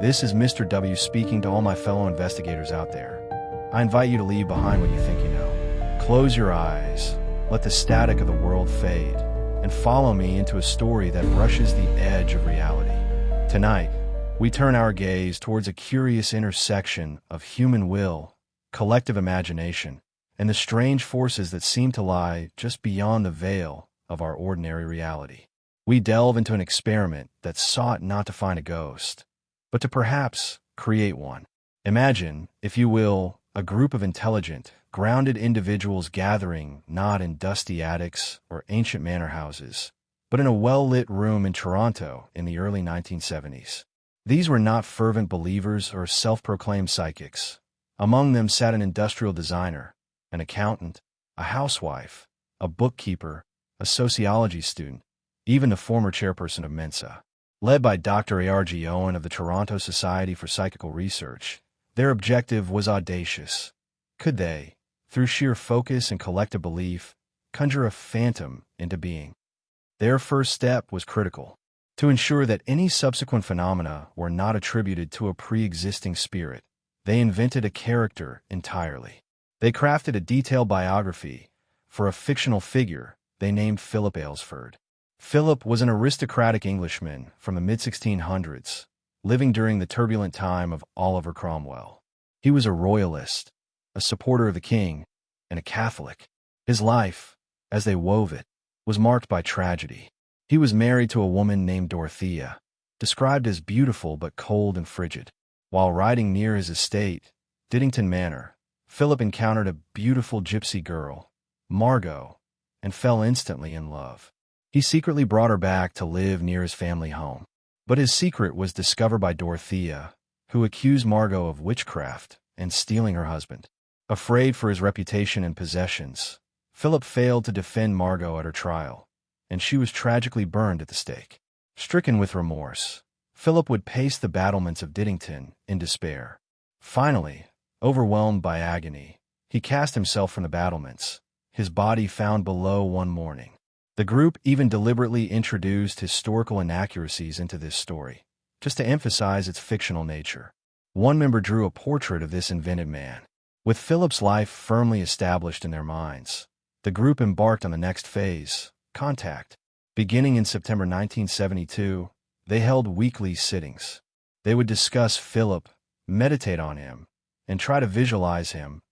This is Mr. W speaking to all my fellow investigators out there. I invite you to leave behind what you think you know. Close your eyes, let the static of the world fade, and follow me into a story that brushes the edge of reality. Tonight, we turn our gaze towards a curious intersection of human will, collective imagination, and the strange forces that seem to lie just beyond the veil of our ordinary reality. We delve into an experiment that sought not to find a ghost, but to perhaps create one. Imagine, if you will, a group of intelligent, grounded individuals gathering not in dusty attics or ancient manor houses, but in a well-lit room in Toronto in the early 1970s. These were not fervent believers or self-proclaimed psychics. Among them sat an industrial designer, an accountant, a housewife, a bookkeeper, a sociology student, even the former chairperson of Mensa. Led by Dr. A.R.G. Owen of the Toronto Society for Psychical Research, their objective was audacious. Could they, through sheer focus and collective belief, conjure a phantom into being? Their first step was critical. To ensure that any subsequent phenomena were not attributed to a pre-existing spirit, they invented a character entirely. They crafted a detailed biography for a fictional figure they named Philip Aylesford. Philip was an aristocratic Englishman from the mid-1600s, living during the turbulent time of Oliver Cromwell. He was a royalist, a supporter of the king, and a Catholic. His life, as they wove it, was marked by tragedy. He was married to a woman named Dorothea, described as beautiful but cold and frigid. While riding near his estate, Diddington Manor, Philip encountered a beautiful gypsy girl, Margot, and fell instantly in love. He secretly brought her back to live near his family home. But his secret was discovered by Dorothea, who accused Margot of witchcraft and stealing her husband. Afraid for his reputation and possessions, Philip failed to defend Margot at her trial, and she was tragically burned at the stake. Stricken with remorse, Philip would pace the battlements of Diddington in despair. Finally, overwhelmed by agony, he cast himself from the battlements, his body found below one morning. The group even deliberately introduced historical inaccuracies into this story, just to emphasize its fictional nature. One member drew a portrait of this invented man. With Philip's life firmly established in their minds, the group embarked on the next phase, contact. Beginning in September 1972, they held weekly sittings. They would discuss Philip, meditate on him, and try to visualize him,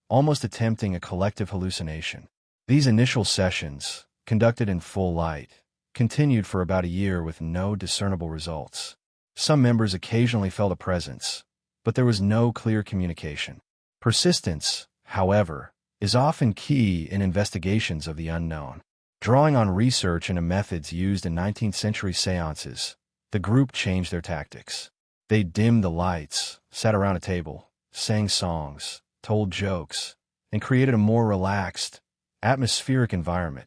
almost attempting a collective hallucination. These initial sessions, conducted in full light, continued for about a year with no discernible results. Some members occasionally felt a presence, but there was no clear communication. Persistence, however, is often key in investigations of the unknown. Drawing on research into methods used in 19th century seances, the group changed their tactics. They dimmed the lights, sat around a table, sang songs, told jokes, and created a more relaxed, atmospheric environment,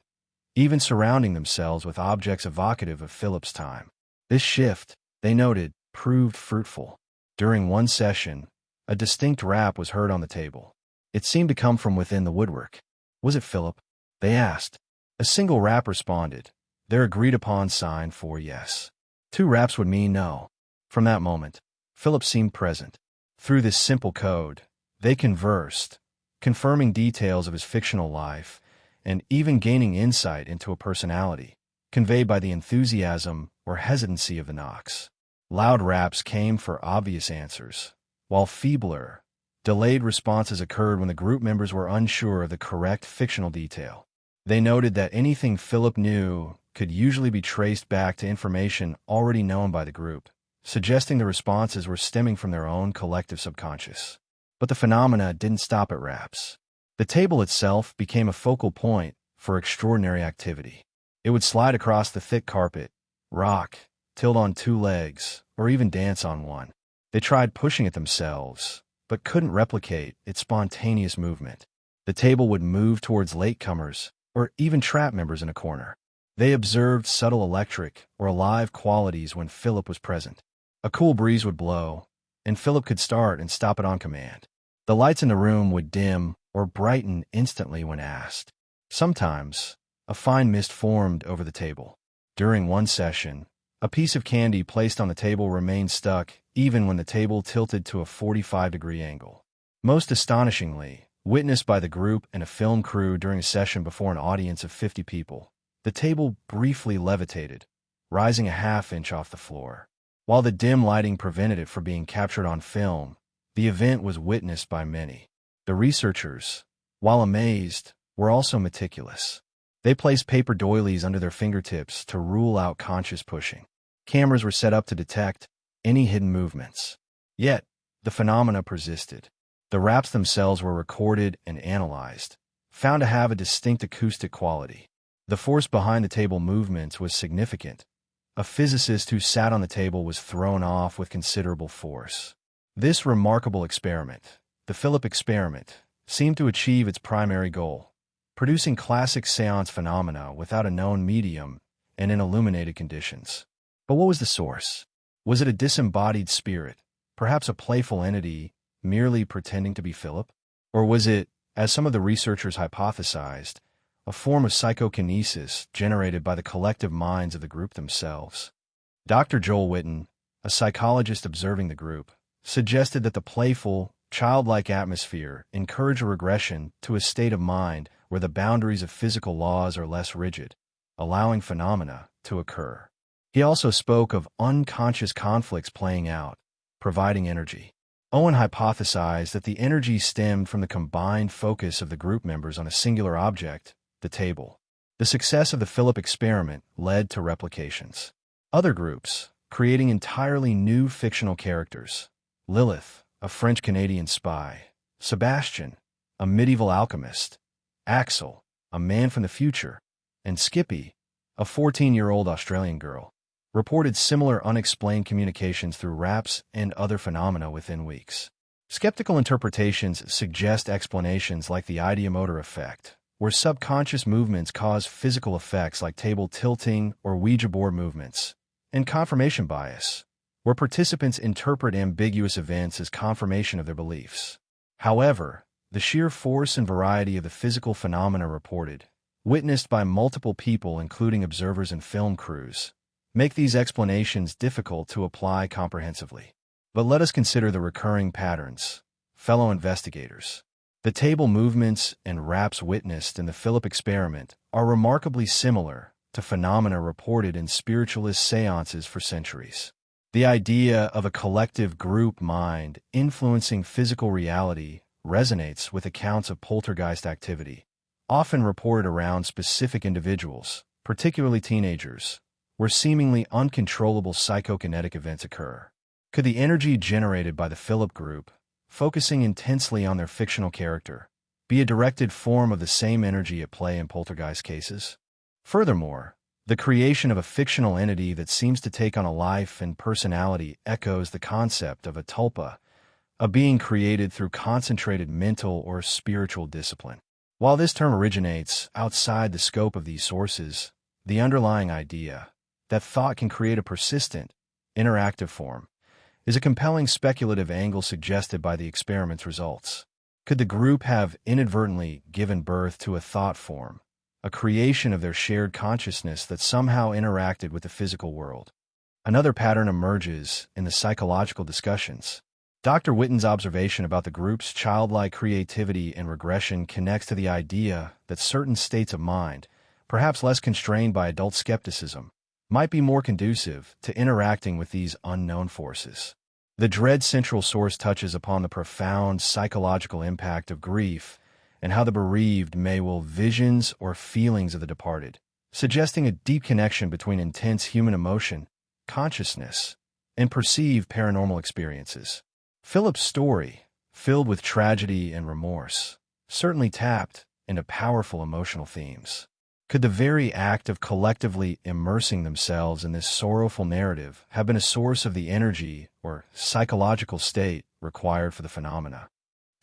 even surrounding themselves with objects evocative of Philip's time. This shift, they noted, proved fruitful. During one session, a distinct rap was heard on the table. It seemed to come from within the woodwork. Was it Philip? They asked. A single rap responded, their agreed-upon sign for yes. Two raps would mean no. From that moment, Philip seemed present. Through this simple code, they conversed, confirming details of his fictional life, and even gaining insight into a personality, conveyed by the enthusiasm or hesitancy of the knocks. Loud raps came for obvious answers, while feebler, delayed responses occurred when the group members were unsure of the correct fictional detail. They noted that anything Philip knew could usually be traced back to information already known by the group, suggesting the responses were stemming from their own collective subconscious. But the phenomena didn't stop at raps. The table itself became a focal point for extraordinary activity. It would slide across the thick carpet, rock, tilt on two legs, or even dance on one. They tried pushing it themselves, but couldn't replicate its spontaneous movement. The table would move towards latecomers, or even trap members in a corner. They observed subtle electric or alive qualities when Philip was present. A cool breeze would blow, and Philip could start and stop it on command. The lights in the room would dim or brighten instantly when asked. Sometimes, a fine mist formed over the table. During one session, a piece of candy placed on the table remained stuck even when the table tilted to a 45-degree angle. Most astonishingly, witnessed by the group and a film crew during a session before an audience of 50 people, the table briefly levitated, rising a half-inch off the floor. While the dim lighting prevented it from being captured on film, the event was witnessed by many. The researchers, while amazed, were also meticulous. They placed paper doilies under their fingertips to rule out conscious pushing. Cameras were set up to detect any hidden movements. Yet, the phenomena persisted. The raps themselves were recorded and analyzed, found to have a distinct acoustic quality. The force behind the table movements was significant. A physicist who sat on the table was thrown off with considerable force. This remarkable experiment, the Philip experiment, seemed to achieve its primary goal, producing classic séance phenomena without a known medium and in illuminated conditions. But what was the source? Was it a disembodied spirit, perhaps a playful entity merely pretending to be Philip? Or was it, as some of the researchers hypothesized, a form of psychokinesis generated by the collective minds of the group themselves? Dr. Joel Witten, a psychologist observing the group, suggested that the playful, childlike atmosphere encouraged a regression to a state of mind where the boundaries of physical laws are less rigid, allowing phenomena to occur. He also spoke of unconscious conflicts playing out, providing energy. Owen hypothesized that the energy stemmed from the combined focus of the group members on a singular object, the table. The success of the Philip experiment led to replications. Other groups, creating entirely new fictional characters. Lilith, a French-Canadian spy. Sebastian, a medieval alchemist. Axel, a man from the future. And Skippy, a 14-year-old Australian girl, reported similar unexplained communications through raps and other phenomena within weeks. Skeptical interpretations suggest explanations like the ideomotor effect, where subconscious movements cause physical effects like table tilting or Ouija board movements, and confirmation bias, where participants interpret ambiguous events as confirmation of their beliefs. However, the sheer force and variety of the physical phenomena reported, witnessed by multiple people including observers and film crews, make these explanations difficult to apply comprehensively. But let us consider the recurring patterns, fellow investigators. The table movements and raps witnessed in the Philip experiment are remarkably similar to phenomena reported in spiritualist seances for centuries. The idea of a collective group mind influencing physical reality resonates with accounts of poltergeist activity, often reported around specific individuals, particularly teenagers, where seemingly uncontrollable psychokinetic events occur. Could the energy generated by the Philip group, focusing intensely on their fictional character, be a directed form of the same energy at play in poltergeist cases? Furthermore, the creation of a fictional entity that seems to take on a life and personality echoes the concept of a tulpa, a being created through concentrated mental or spiritual discipline. While this term originates outside the scope of these sources, the underlying idea that thought can create a persistent, interactive form is a compelling speculative angle suggested by the experiment's results. Could the group have inadvertently given birth to a thought form, a creation of their shared consciousness that somehow interacted with the physical world? Another pattern emerges in the psychological discussions. Dr. Witten's observation about the group's childlike creativity and regression connects to the idea that certain states of mind, perhaps less constrained by adult skepticism, might be more conducive to interacting with these unknown forces. The dread central source touches upon the profound psychological impact of grief and how the bereaved may will visions or feelings of the departed, suggesting a deep connection between intense human emotion, consciousness, and perceived paranormal experiences. Philip's story, filled with tragedy and remorse, certainly tapped into powerful emotional themes. Could the very act of collectively immersing themselves in this sorrowful narrative have been a source of the energy or psychological state required for the phenomena?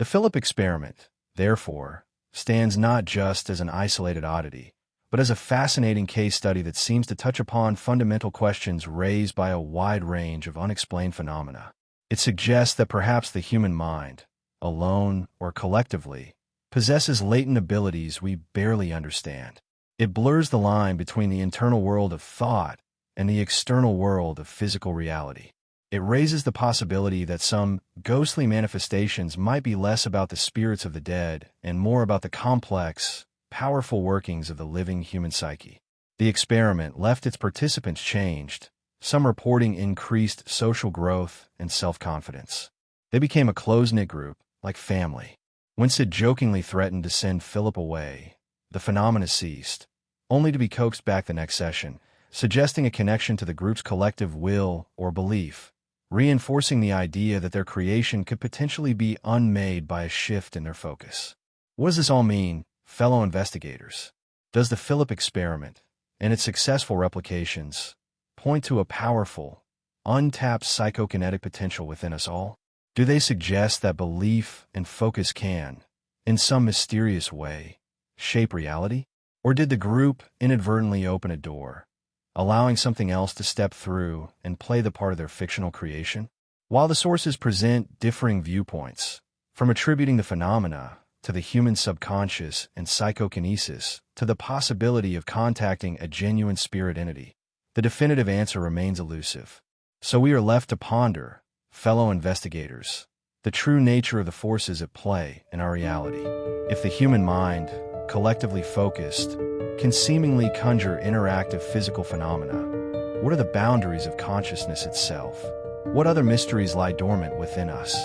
The Philip experiment, therefore, stands not just as an isolated oddity, but as a fascinating case study that seems to touch upon fundamental questions raised by a wide range of unexplained phenomena. It suggests that perhaps the human mind, alone or collectively, possesses latent abilities we barely understand. It blurs the line between the internal world of thought and the external world of physical reality. It raises the possibility that some ghostly manifestations might be less about the spirits of the dead and more about the complex, powerful workings of the living human psyche. The experiment left its participants changed, some reporting increased social growth and self-confidence. They became a close-knit group, like family. When Sid jokingly threatened to send Philip away, the phenomena ceased, only to be coaxed back the next session, suggesting a connection to the group's collective will or belief, reinforcing the idea that their creation could potentially be unmade by a shift in their focus. What does this all mean, fellow investigators? Does the Philip experiment and its successful replications point to a powerful, untapped psychokinetic potential within us all? Do they suggest that belief and focus can, in some mysterious way, shape reality? Or did the group inadvertently open a door, allowing something else to step through and play the part of their fictional creation? While the sources present differing viewpoints, from attributing the phenomena to the human subconscious and psychokinesis to the possibility of contacting a genuine spirit entity, the definitive answer remains elusive. So we are left to ponder, fellow investigators, the true nature of the forces at play in our reality. If the human mind, collectively focused, can seemingly conjure interactive physical phenomena, what are the boundaries of consciousness itself? What other mysteries lie dormant within us,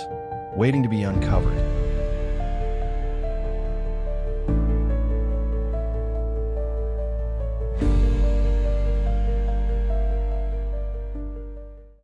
waiting to be uncovered?